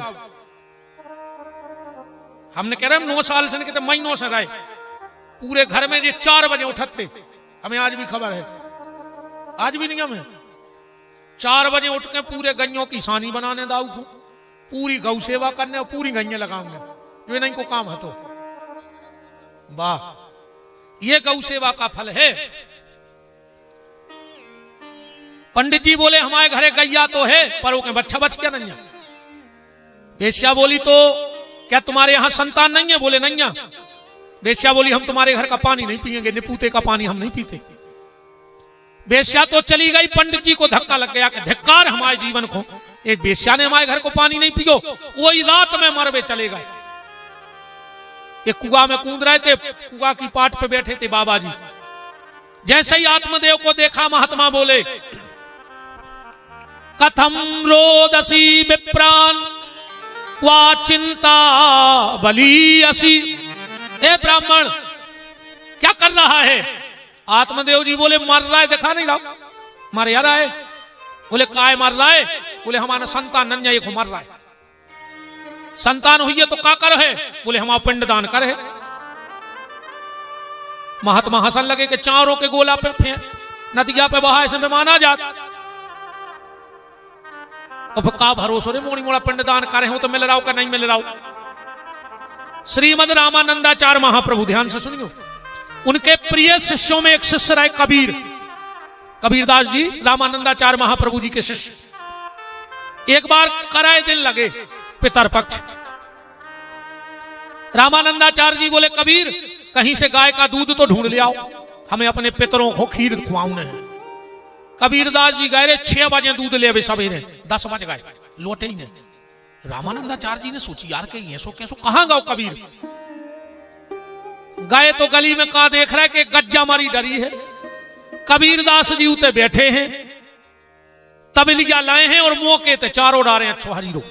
हमने कह रहे 9 साल से नहीं कहते महीनों से रहे, पूरे घर में जी 4 बजे उठते, हमें आज भी खबर है, आज भी नहीं हमें 4 बजे उठ के पूरे गैयों की सानी बनाने दाऊ को, पूरी गौ सेवा करने और पूरी गैया लगाऊंगे जो नहीं को काम है। तो वाह, ये गौ सेवा का फल है। पंडित जी बोले हमारे घरे गैया तो है पर वो बच्चा बच क्या नहीं है। वेश्या बोली तो क्या तुम्हारे यहां संतान नहीं है? बोले नहीं है। वेश्या बोली हम तुम्हारे घर का पानी नहीं पिएंगे, निपूते का पानी हम नहीं पीते। वेश्या तो चली गई, पंडित जी को धक्का लग गया कि धिक्कार हमारे जीवन को, एक वेश्या ने हमारे घर को पानी नहीं पियो। वही रात में मरवे चले गए। एक कुआ में कूद रहे थे, कुआ की पाट पे बैठे थे बाबा जी। जैसे ही आत्मदेव को देखा महात्मा बोले कथम रोदसी विप्रान वा चिंता बली असी। ए ब्राह्मण क्या कर रहा है? आत्मदेव जी बोले मर रहा है, देखा नहीं रहा मर या रहा है। बोले काय मर रहा है? बोले हमारा संतान नन्या एक मर रहा है। संतान हुई है तो का कर है? बोले हमारा पिंडदान कर है। महात्मा हंसन लगे कि चारों के गोला पे नदिया पे बहा ऐसे में माना जाता। अब का भरोसा रे मोड़ी मोड़ा पिंडदान करे हो तो मिल रहा हो का नहीं मिल रहा हो। श्रीमद रामानंदाचार्य महाप्रभु, ध्यान से सुनियो, उनके प्रिय शिष्यों में एक शिष्य रहे कबीर, कबीरदास जी रामानंदाचार्य महाप्रभु जी के शिष्य। एक बार कराए दिन लगे पितरपक्ष। रामानंदाचार्य जी बोले कबीर कहीं से गाय का दूध तो ढूंढ ले आओ, हमें अपने पितरों को खीर खुआऊने हैं। कबीरदास जी गए 6 बजे दूध ले आवे, सवेरे 10 बज गए लौटे ही नहीं। रामानंदाचार्य जी ने सोची यार के ऐसो कैसो कहां गाओ कबीर। गए तो गली में का देख रहा है कि गज्जा मारी डरी है। कबीरदास जी उते बैठे हैं, तबलिया लाए हैं और मौके ते चारों डारे हैं छोहरी रो।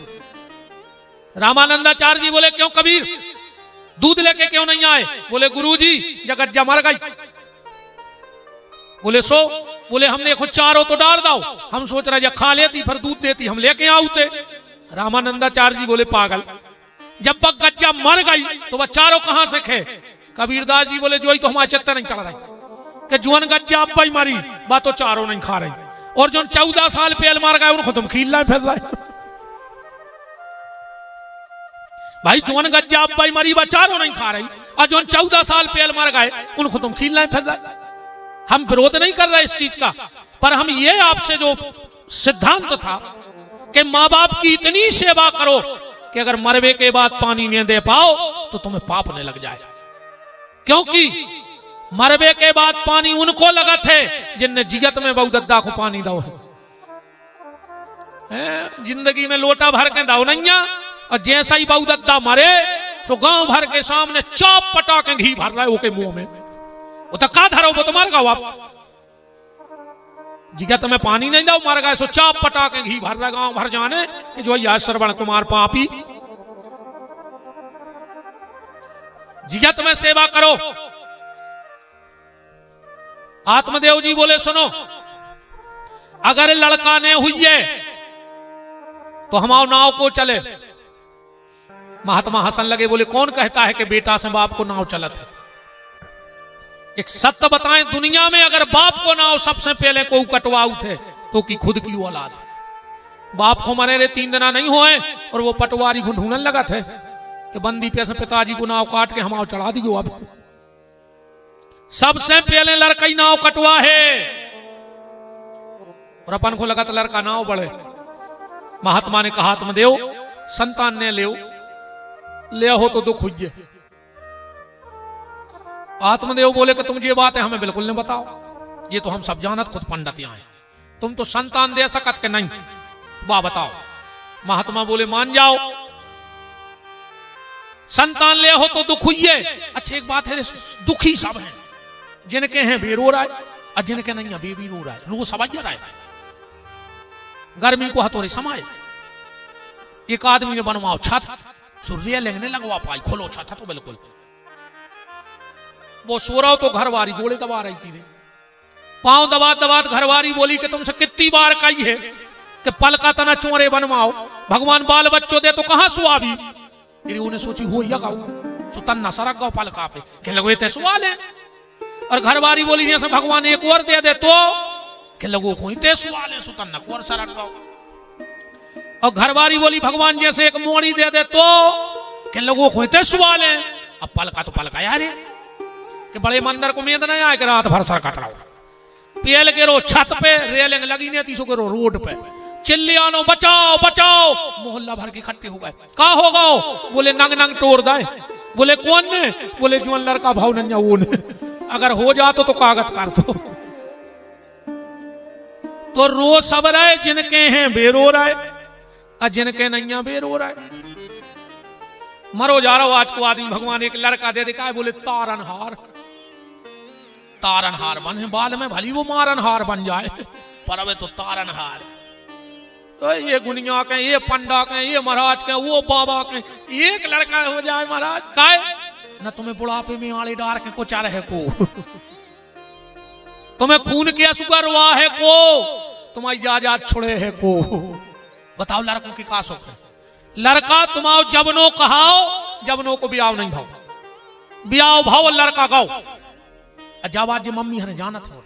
रामानंदाचार्य जी बोले क्यों कबीर दूध लेके क्यों नहीं आए? बोले गुरुजी जगज्जा मर गई। बोले सो? बोले हमने खुद चारों तो डाल दो, हम सोच रहे खा लेती फिर दूध देती, हम लेके आउते। रामानंदाचार्य जी बोले पागल, जब वह गज्जा मर गई तो वह चारों कहां से खे? कबीरदास जी बोले जो ही तो हमारे चित्त नहीं चढ़ रही कि जुअन गज्जा अब भाई मारी बात तो चारों नहीं खा रही, और जो 14 साल पहले मार गए उनको तुम खील रहे फिर रहे। भाई जुअन गज्जा अब भाई मारी बात चारों नहीं खा रही, और जो 14 साल पहले मार गए उनको तुम खील रहे फिर रहे। हम विरोध नहीं कर रहे इस चीज का, पर हम ये आपसे जो सिद्धांत था कि माँ बाप की इतनी सेवा करो कि अगर मरवे के बाद पानी नहीं दे पाओ तो तुम्हें पाप न लग जाए। क्योंकि मरवे के बाद पानी उनको लगा थे जिनने जिगत में बहु दद्दा को पानी दो है। जिंदगी में लोटा भर के दाओ नहीं, और जैसा ही बहु दद्दा मरे तो गांव भर के सामने चौप पटा के घी भर रहा है ओके मुंह में। वो तो का धरो वो तो मर गया आप। जिगत में पानी नहीं दो मर गए, सो चाप पटा के घी भर रहा गांव भर जाने कि जो यार श्रवण कुमार पापी। जिगत में सेवा करो। आत्मदेव जी बोले सुनो, अगर लड़का ने हुई है तो हमारे नाव को चले। महात्मा हसन लगे, बोले कौन कहता है कि बेटा से बाप को नाव चलत है। एक सत्य बताएं, दुनिया में अगर बाप को नाव सबसे पहले को कटवाऊ थे तो कि खुद की औलाद। बाप को मरे रे 3 दिन नहीं हुए और वो पटवारी को ढूंढने लगा थे कि बंदी पे से पिताजी को नाव काट के हमारे चढ़ा दी। अब सबसे पहले लड़का ही नाव कटवा है और अपन को लगा था लड़का नाव बढ़े। महात्मा ने कहा आत्मदेव संतान ने ले हो तो दुख हुई। आत्मदेव बोले कि तुम ये बात है हमें बिल्कुल नहीं बताओ, ये तो हम सब जानत खुद पंडित यहाँ हैं, तुम तो संतान दे सकत के नहीं, वाह बताओ। महात्मा बोले मान जाओ संतान ले हो तो दुख हुई है। अच्छा एक बात है, दुखी सब हैं, जिनके हैं बेरो रहा है और जिनके नहीं है बेबी रो रहा है, रो समझ रहा है। गर्मी को हथौड़े समाये, एक आदमी ने बनवाओ छत, सूर्य लेंगने लगवा पाई, खोलो छत तो बिल्कुल। वो सो रहा हो तो घरवारी जोड़े दबा रही थी, पांव दबा दबा घरवारी बोली कि तुमसे कितनी बार कही है कि पल का तना चोरे बनवाओ, भगवान बाल बच्चों दे तो कहां सुआ भी। उन्हें सोची हो या गाओ सुतन न सरक गाओ पल का पे कि लगो थे सुवाल है। और घरवारी बोली जैसे भगवान एक और दे दे तो कि लगो कोई ते सुवाल है सुतन न और सरक गाओ। और घरवारी बोली भगवान जैसे एक मोड़ी दे दे तो कि लोगों को इतने सवाल है। अब पल का तो पल का यार कि बड़े मंदिर को मेद नहीं आए कि रात भर सर कतरा पेल के रो छत पे रेलिंग लगी नहीं तीसो के रो रोड पे चिल्लियानो बचाओ बचाओ, मोहल्ला भर के इकट्ठे हो गए। का होगा? बोले नंग नंग तोड़ दाए। बोले कौन ने? बोले जो लड़का भाव नन्या वो ने, अगर हो जातो तो कागज कर दो। तो रो सब रहे जिनके हैं बेरो रहे और जिनके नहीं बेरो रहे। मरो जा रहा हो आज को आदमी भगवान एक लड़का दे देखा है, बोले तारनहार तारनहार बने, बाद में भली वो मारनहार बन जाए, पर अब तो तारनहार। तो ये गुनिया के, ये पंडा के, ये महाराज के, वो बाबा के, एक लड़का हो जाए महाराज काहे न तुम्हें बुढ़ापे में आड़े डार के कोचा रहे को, तुम्हें खून किया सुगर हुआ है को, तुम्हारी जायदाद छोड़े है को। बताओ लड़कों की का सुख है? लड़का तुम्हाओ जबनो कहाओ, जबनो को ब्याह नहीं भाव, ब्याह भाव लड़का गाओ। जब आज मम्मी हने जानत हो,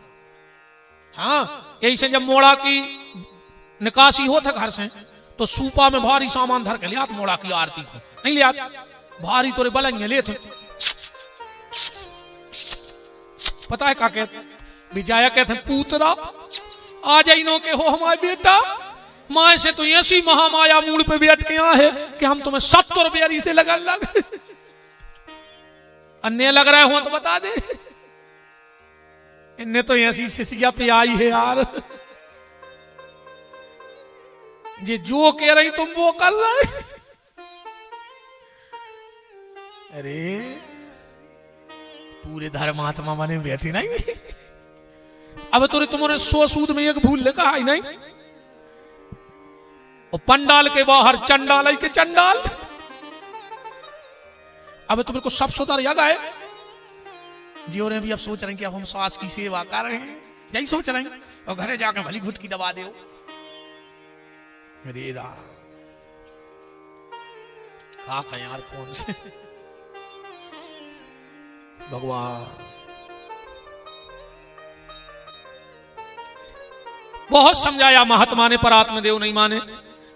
हाँ यही से जब मोड़ा की निकासी हो था घर से तो सूपा में भारी सामान धर के लिया मोड़ा की आरती को, नहीं लिया भारी तोरे बलंगे ले थे। पता है का कहते विजया कहते पूतरा आ जाइनो के हो हमारे बेटा, माए से तो ऐसी महामाया मूड पे बैठ के आए कि हम तुम्हें 70 बेरी से लगन लग अन्य लग रहे हो तो बता दे, इन्हें तो ऐसी सिसिया पे आई है यार, ये जो कह रही तुम वो कर रहे। अरे पूरे धर्मात्मा बने बैठी नहीं, अब तो तुम्हारे 100 सूद में एक भूल लेगा ही नहीं। और पंडाल के बाहर चंडाल के चंडाल, अब तो बिल्कुल सब सुधर जगह है। जियो ने भी अब सोच रहे हैं कि अब हम सास की सेवा कर रहे हैं, यही सोच रहे हैं, और घरे जाकर भली घुट की दबा दे। अरे राम का यार कौन से भगवान। बहुत समझाया महात्मा ने पर आत्मदेव नहीं माने।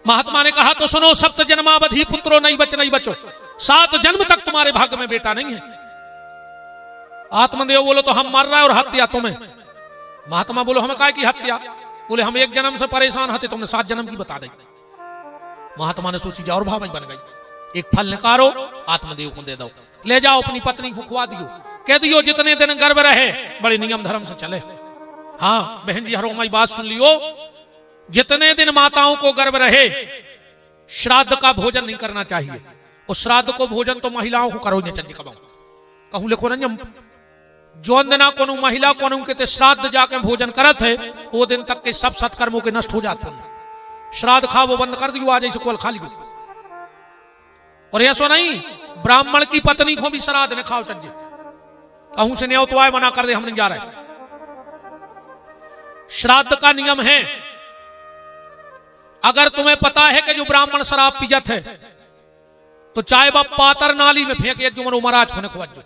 महात्मा ने कहा तो सुनो, सप्त जन्मावधि पुत्रो नहीं बचो, 7 जन्म तक तुम्हारे भाग्य में बेटा नहीं है। आत्मदेव बोलो तो हम मर रहा है और हत्या तुम्हें। महात्मा बोलो हमें काय की हत्या? बोले हम एक जन्म से परेशान हते, तुमने 7 जन्म की बता दी। महात्मा ने सोची जाओ, और भाव बन गई। एक फल निकालो, आत्मदेव को दे दो, ले जाओ अपनी पत्नी को खुआ दियो, कह दियो जितने दिन गर्भ रहे बड़े नियम धर्म से चले। हाँ बहन जी, हरो हमारी बात सुन लियो, जितने दिन माताओं को गर्भ रहे श्राद्ध का भोजन नहीं करना चाहिए। उस श्राद्ध को भोजन तो महिलाओं को करो, चंजी कबाऊ कहूं लिखो ना, जो दिना को महिला को के श्राद्ध जाके भोजन करत है, वो दिन तक के सब सत्कर्मों के नष्ट हो जाते हैं। श्राद्ध खाओ वो बंद कर दियो, आज ऐसे कोल खा लियो। और ऐसा नहीं, ब्राह्मण की पत्नी को भी श्राद्ध ने खाओ चंजी, कहूं से नहीं तो आए मना कर दे, हम नहीं जा रहे। श्राद्ध का नियम है, अगर तुम्हें पता है कि जो ब्राह्मण शराब पियत है तो चाहे वह पातर नाली में फेंके, जो मनो महाराज को खुआजो।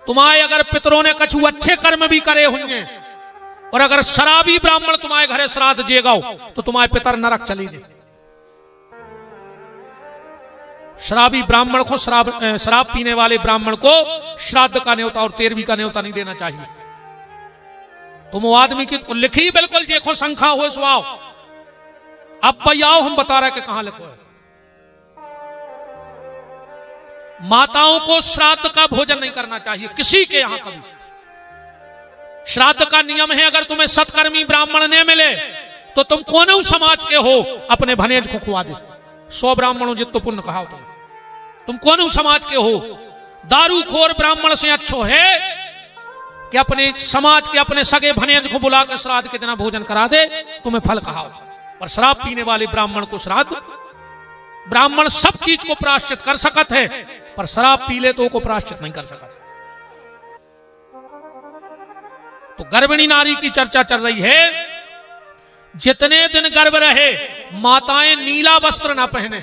तुम्हारे अगर पितरों ने कछु अच्छे कर्म भी करे होंगे, और अगर शराबी ब्राह्मण तुम्हारे घरे श्राद्ध जेगाओ तो तुम्हारे पितर नरक चली जाए। शराबी ब्राह्मण को, शराब पीने वाले ब्राह्मण को श्राद्ध का न्योता और 13वीं का न्योता नहीं देना चाहिए। तुम वो आदमी की लिखी बिल्कुल देखो, संख्या हो सुआओ, अब भाई आओ हम बता रहे कि कहां लिखो है। माताओं को श्राद्ध का भोजन नहीं करना चाहिए किसी के यहां कभी। श्राद्ध का नियम है, अगर तुम्हें सत्कर्मी ब्राह्मण नहीं मिले तो तुम कौन समाज के हो, अपने भनेज को खुआ दे। 100 ब्राह्मणों जितो पुण्य कहा तुम कौन समाज के हो। दारूखोर ब्राह्मण से अच्छो है कि अपने समाज के अपने सगे भनेज को बुला कर श्राद्ध के दिन भोजन करा दे, तुम्हें फल कहा। पर शराब पीने वाले ब्राह्मण को श्राद्ध, ब्राह्मण सब चीज को प्रायश्चित कर सकत है, पर शराब पी ले तो को प्रायश्चित नहीं कर सकता। तो गर्भिणी नारी की चर्चा चल रही है, जितने दिन गर्भ रहे माताएं नीला वस्त्र ना पहने,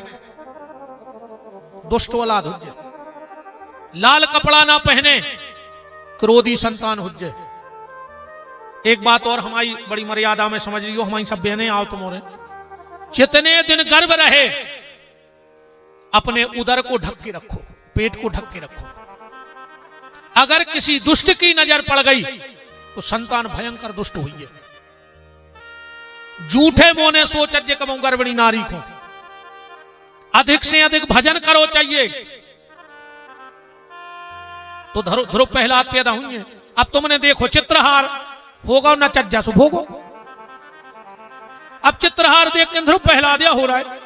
दुष्ट औलाद हुज्जे। लाल कपड़ा ना पहने, क्रोधी संतान हुज्जे। एक बात और हमारी बड़ी मर्यादा में समझ लियो, हमारी सब बहनें आओ तुम और, जितने दिन गर्भ रहे अपने उदर को ढक के रखो, पेट को ढक के रखो। अगर किसी दुष्ट की नजर पड़ गई तो संतान भयंकर दुष्ट हुई है। झूठे मोने सोच अज्ञे कबो गर्भिणी नारी को अधिक से अधिक भजन करो चाहिए तो ध्रुव पहलाद पैदा हुई है। अब तुमने देखो चित्रहार होगा न चज्जा सो भोगो। अब चित्रहार देख के ध्रुव पहलाद हो रहा है,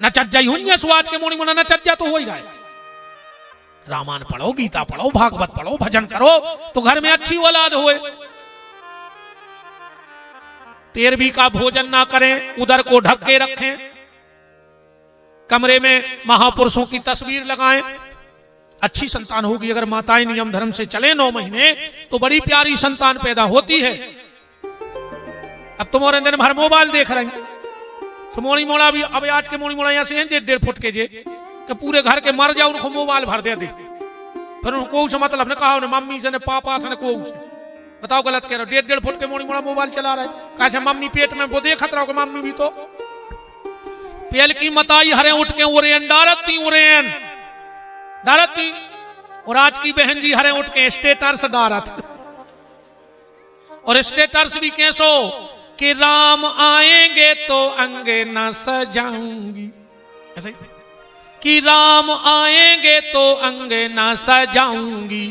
न चज्जा ही हुई है। सुआज के मोनी मुना न चज्जा तो हो ही रहा है। रामायण पढ़ो, गीता पढ़ो, भागवत पढ़ो, भजन करो तो घर में अच्छी औलाद होए। 13वीं का भोजन ना करें, उदर को ढक के रखें, कमरे में महापुरुषों की तस्वीर लगाएं, अच्छी संतान होगी। अगर माताएं नियम धर्म से चले 9 महीने तो बड़ी प्यारी संतान पैदा होती है। अब तुम और दिन भर मोबाइल देख रहे हैं, तो मोड़ी मोड़ा भी, अब आज के मोड़ी मोड़ा यहाँ से 1.5 फुट के जे कि पूरे घर के मर जाओ, उनको मोबाइल भर दे दे। फिर उनको से मतलब ने कहा उन्हें मम्मी से ने पापा से ने को से, बताओ गलत कह रहे हो। 1.5 फुट के मोड़ी मोड़ा मोबाइल चला रहे, कैसे मम्मी पेट में वो देखत रहो कि मम्मी भी तो पेल की मताई हरे उठ के उरेन डारती और आज की बहन जी हरे उठ के स्टेटस डारत। और स्टेटस भी कैसो कि राम आएंगे तो अंगे न सजाऊंगी, ऐसे कि राम आएंगे तो अंगे न सजाऊंगी,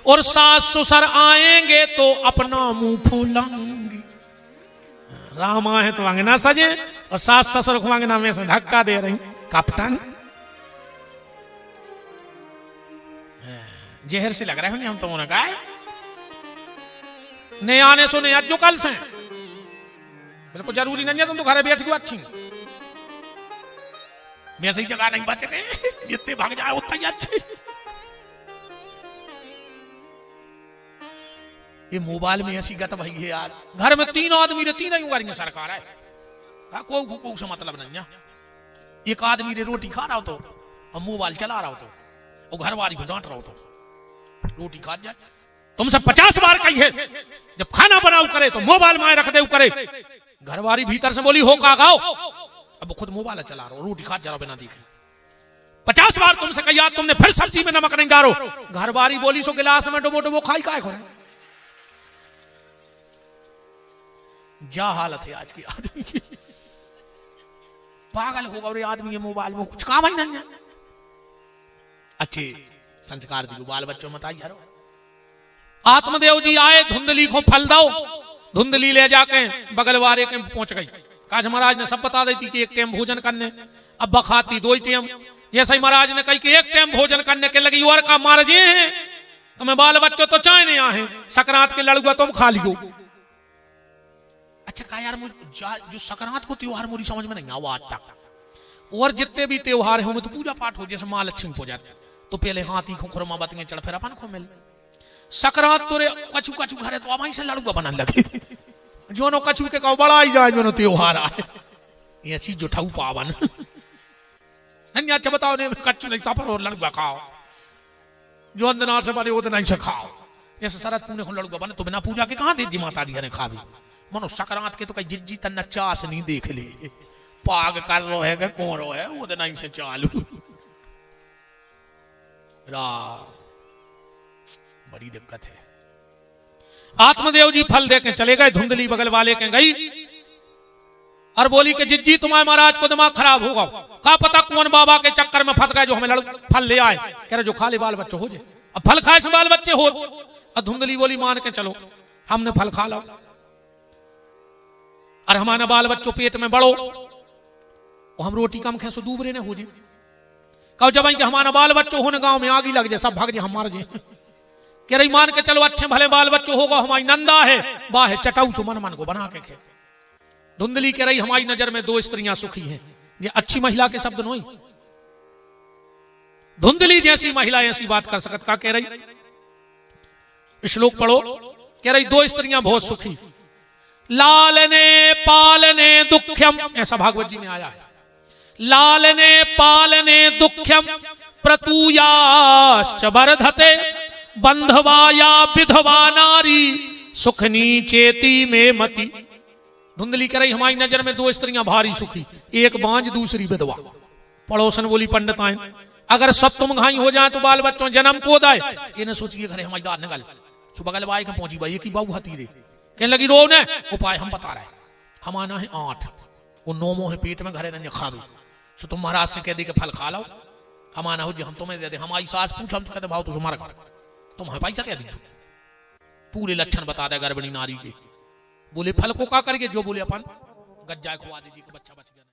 और सास ससुर आएंगे तो अपना मुंह फूलाऊंगी। राम आए तो अंगे ना सजे और सास ससुर को अंगे ना में से धक्का दे रही। कप्तान जहर से लग रहे होंगे हम तो उन्हें कहा नहीं आने सो नहीं आज जो कल से बिल्कुल जरूरी नहीं है, तुम तो घर बैठ गए अच्छी वैसे ही जगह नहीं बचने, जितने भाग जाए उतना ही अच्छे। ये मोबाइल में ऐसी गत भाई है यार, घर में 3 आदमी रे 3 ही उगारियां सरकार है, को से मतलब नहीं है। एक आदमी रे रोटी खा रहा हो तो और मोबाइल चला रहा हो तो, और घर वाली को डांट रहा हो तो रोटी खा जाए। तुमसे 50 बार कही है जब खाना बनाओ करे तो मोबाइल माए रख दे करे। घरवाली भीतर से बोली हो का गाओ, अब खुद मोबाइल चला रहा हो, रोटी खा जा रहा बिना देखे। 50 बार तुमसे कही तुमने फिर सब्जी में नमक नहीं डालो, घरवाली बोली सो गिलास में डुबो डुबो खाई काय खोरे। क्या हालत है आज की आदमी की, पागल होगा और आदमी ये मोबाइल में कुछ काम ही नहीं है। अच्छे संस्कार दी बाल बच्चों मत आई यारो। आत्मदेव जी आए, धुंधली को फल दो, धुंधली ले जाके बगल वाले के पहुंच गई। काज महाराज ने सब बता देती कि एक टाइम भोजन करने, अब बखाती 2 टाइम। जैसे ही महाराज ने कही कि एक टाइम भोजन करने के लगी, और का मार जे हैं तुम्हें बाल बच्चों तो चाय नहीं आए, संक्रांत के लड़ुआ तुम खा लियो। अच्छा कहा यार जो संक्रांत को त्योहार मुझे समझ में नहीं आवा आज तक, और जितने भी त्योहार हैं तो पूजा पाठ हो, जैसे माँ लक्ष्मी पूजा तो पहले हाथी को खुरमा बतियां चढ़ फिर अपन को मिल। संक्रांत तो रे कछु कछु घरे तो वहीं से लड़ुआ बनने लगे, जो नो कछु के कहो बड़ा ही जाए जो नो त्योहार आए, ये चीज जो ठाऊ पावन नहीं। अच्छा बताओ ने कच्चू नहीं सफर और लड़ुआ खाओ, जो अंदर से बने वो तो नहीं से खाओ। जैसे शरद पूने को लड़ुआ बने तो बिना पूजा के कहाँ दे जी माता दी ने खा भी। मनो संक्रांत के तो कहीं जिज्जी तन्ना चास नहीं देख ले, पाग कर रो है कि कौन रो है वो तो नहीं से चालू बड़ी दिक्कत है। आत्मदेव जी फल देके चले गए, धुंधली बगल वाले के गई और बोली कि जिज्जी तुम्हारे महाराज को दिमाग खराब होगा, का पता कौन बाबा के चक्कर में फंस गए जो हमें फल ले आए। कह रहे जो खा ले बाल बच्चे हो जाए, अब फल खाए से बाल बच्चे हो। और धुंधली बोली मान के चलो हमने फल खा लो और हमारा बाल बच्चों पेट में बढ़ो, और हम रोटी कम खेसो दूबरे ने हो जाए। कहो जब हमारा बाल बच्चों होने गांव में आगी लग जाए, सब भाग जाए, हम मार जाए। कह रही मान के चलो अच्छे भले बाल बच्चों होगा, हमारी नंदा है बाहे चटाऊ सु मन मन को बना के खे। धुंधली कह रही हमारी नजर में 2 स्त्रियां सुखी हैं, ये अच्छी महिला के शब्द नहीं। धुंधली जैसी महिला ऐसी बात कर सकत का। कह रही श्लोक पढ़ो, कह रही 2 स्त्रियां बहुत सुखी, लालने पालने दुख्यम, ऐसा भागवत जी में आया है। लालने पालने दुख्यम प्रतूयाश्च वर्धते, बंधवाया विधवा नारी सुखनी चेती में मति। धुंधली कह रही हमारी नजर में 2 स्त्रियां भारी सुखी, एक बांझ दूसरी विधवा। पड़ोसन बोली पंडित आए, अगर सब तुम घाई हो जाए तो बाल बच्चों जन्म को दाए। ये न सोचिए घरे हमारी दाद नगल सुबह गलवाई के पहुंची भाई की बहू हती रे। कहने लगी रो ने उपाय हम बता रहे, हमारा है 8, वो 9 है पेट में घरे न खा दो, सो तुम महाराज से कह दे के फल खा लो, हमारा हो हम तुम्हें दे दे। हमारी सास पूछ हम तो कहते भाव तो तुम्हारा घर तुम है पैसा क्या दीजिए, पूरे लक्षण बता दे गर्भिणी नारी के। बोले फल को का करके, जो बोले अपन गज्जा खुआ दीजिए, बच्चा बच गया।